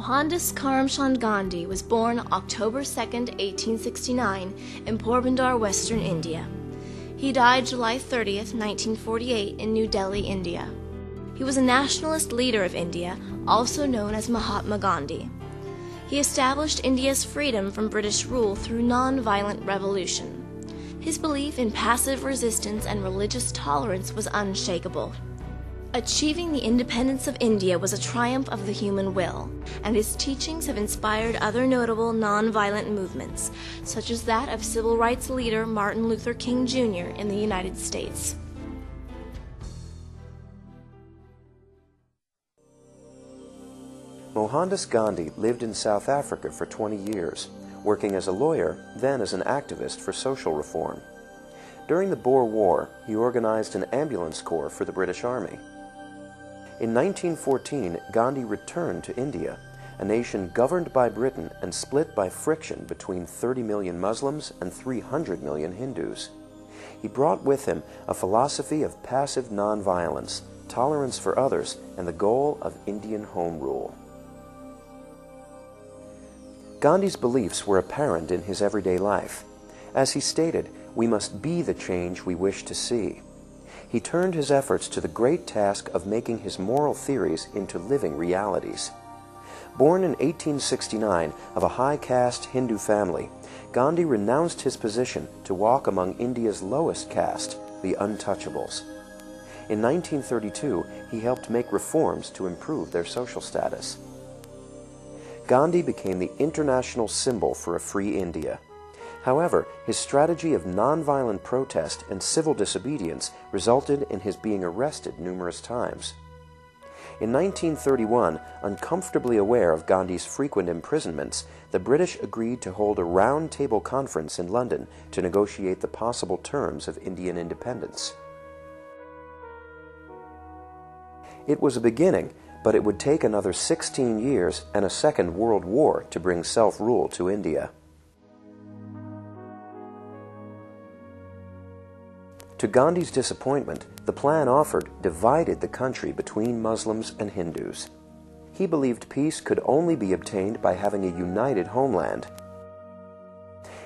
Mohandas Gandhi was born October 2, 1869, in Porbandar, Western India. He died July 30, 1948, in New Delhi, India. He was a nationalist leader of India, also known as Mahatma Gandhi. He established India's freedom from British rule through non-violent revolution. His belief in passive resistance and religious tolerance was unshakable. Achieving the independence of India was a triumph of the human will, and his teachings have inspired other notable non-violent movements, such as that of civil rights leader Martin Luther King Jr. in the United States. Mohandas Gandhi lived in South Africa for 20 years, working as a lawyer, then as an activist for social reform. During the Boer War, he organized an ambulance corps for the British Army. In 1914, Gandhi returned to India, a nation governed by Britain and split by friction between 30 million Muslims and 300 million Hindus. He brought with him a philosophy of passive nonviolence, tolerance for others, and the goal of Indian home rule. Gandhi's beliefs were apparent in his everyday life. As he stated, we must be the change we wish to see. He turned his efforts to the great task of making his moral theories into living realities. Born in 1869 of a high-caste Hindu family, Gandhi renounced his position to walk among India's lowest caste, the untouchables. In 1932, he helped make reforms to improve their social status. Gandhi became the international symbol for a free India. However, his strategy of nonviolent protest and civil disobedience resulted in his being arrested numerous times. In 1931, uncomfortably aware of Gandhi's frequent imprisonments, the British agreed to hold a round-table conference in London to negotiate the possible terms of Indian independence. It was a beginning, but it would take another 16 years and a second world war to bring self-rule to India. To Gandhi's disappointment, the plan offered divided the country between Muslims and Hindus. He believed peace could only be obtained by having a united homeland.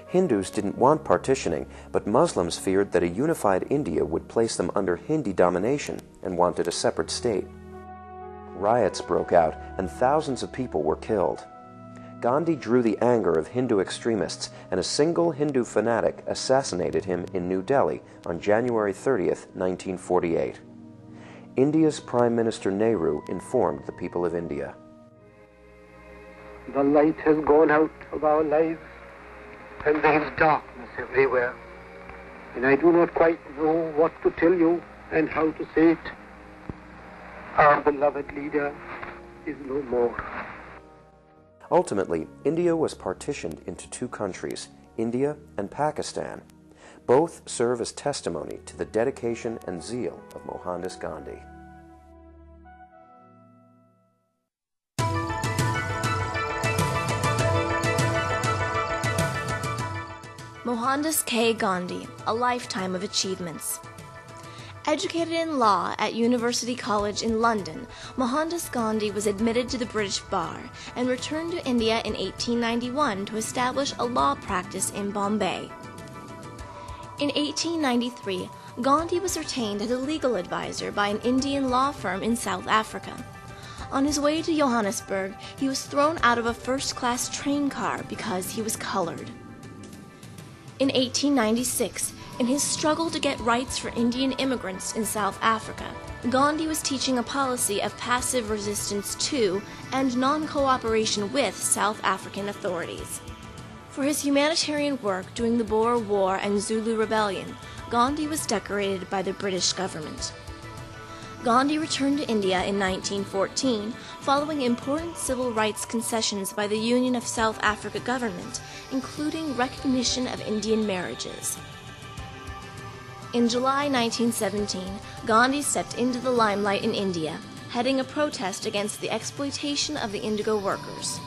Hindus didn't want partitioning, but Muslims feared that a unified India would place them under Hindi domination and wanted a separate state. Riots broke out and thousands of people were killed. Gandhi drew the anger of Hindu extremists, and a single Hindu fanatic assassinated him in New Delhi on January 30, 1948. India's Prime Minister Nehru informed the people of India. The light has gone out of our lives, and there is darkness everywhere. And I do not quite know what to tell you and how to say it. Our beloved leader is no more. Ultimately, India was partitioned into two countries, India and Pakistan. Both serve as testimony to the dedication and zeal of Mohandas Gandhi. Mohandas K. Gandhi, a lifetime of achievements. Educated in law at University College in London, Mohandas Gandhi was admitted to the British Bar and returned to India in 1891 to establish a law practice in Bombay. In 1893, Gandhi was retained as a legal advisor by an Indian law firm in South Africa. On his way to Johannesburg, he was thrown out of a first-class train car because he was colored. In 1896, in his struggle to get rights for Indian immigrants in South Africa, Gandhi was teaching a policy of passive resistance to and non-cooperation with South African authorities. For his humanitarian work during the Boer War and Zulu Rebellion, Gandhi was decorated by the British government. Gandhi returned to India in 1914, following important civil rights concessions by the Union of South Africa government, including recognition of Indian marriages. In July 1917, Gandhi stepped into the limelight in India, heading a protest against the exploitation of the indigo workers.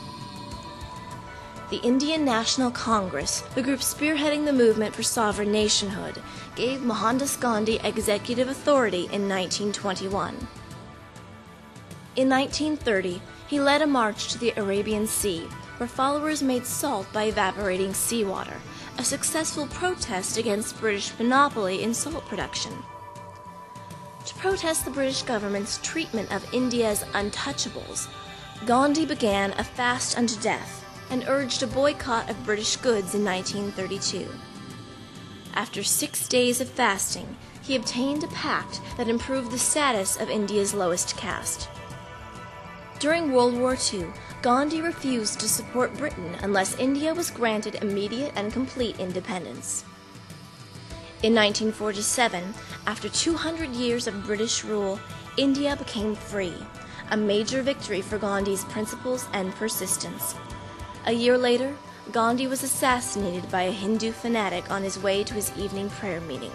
The Indian National Congress, the group spearheading the movement for sovereign nationhood, gave Mohandas Gandhi executive authority in 1921. In 1930, he led a march to the Arabian Sea, where followers made salt by evaporating seawater, a successful protest against British monopoly in salt production. To protest the British government's treatment of India's untouchables, Gandhi began a fast unto death and urged a boycott of British goods in 1932. After 6 days of fasting, he obtained a pact that improved the status of India's lowest caste. During World War II, Gandhi refused to support Britain unless India was granted immediate and complete independence. In 1947, after 200 years of British rule, India became free, a major victory for Gandhi's principles and persistence. A year later, Gandhi was assassinated by a Hindu fanatic on his way to his evening prayer meeting.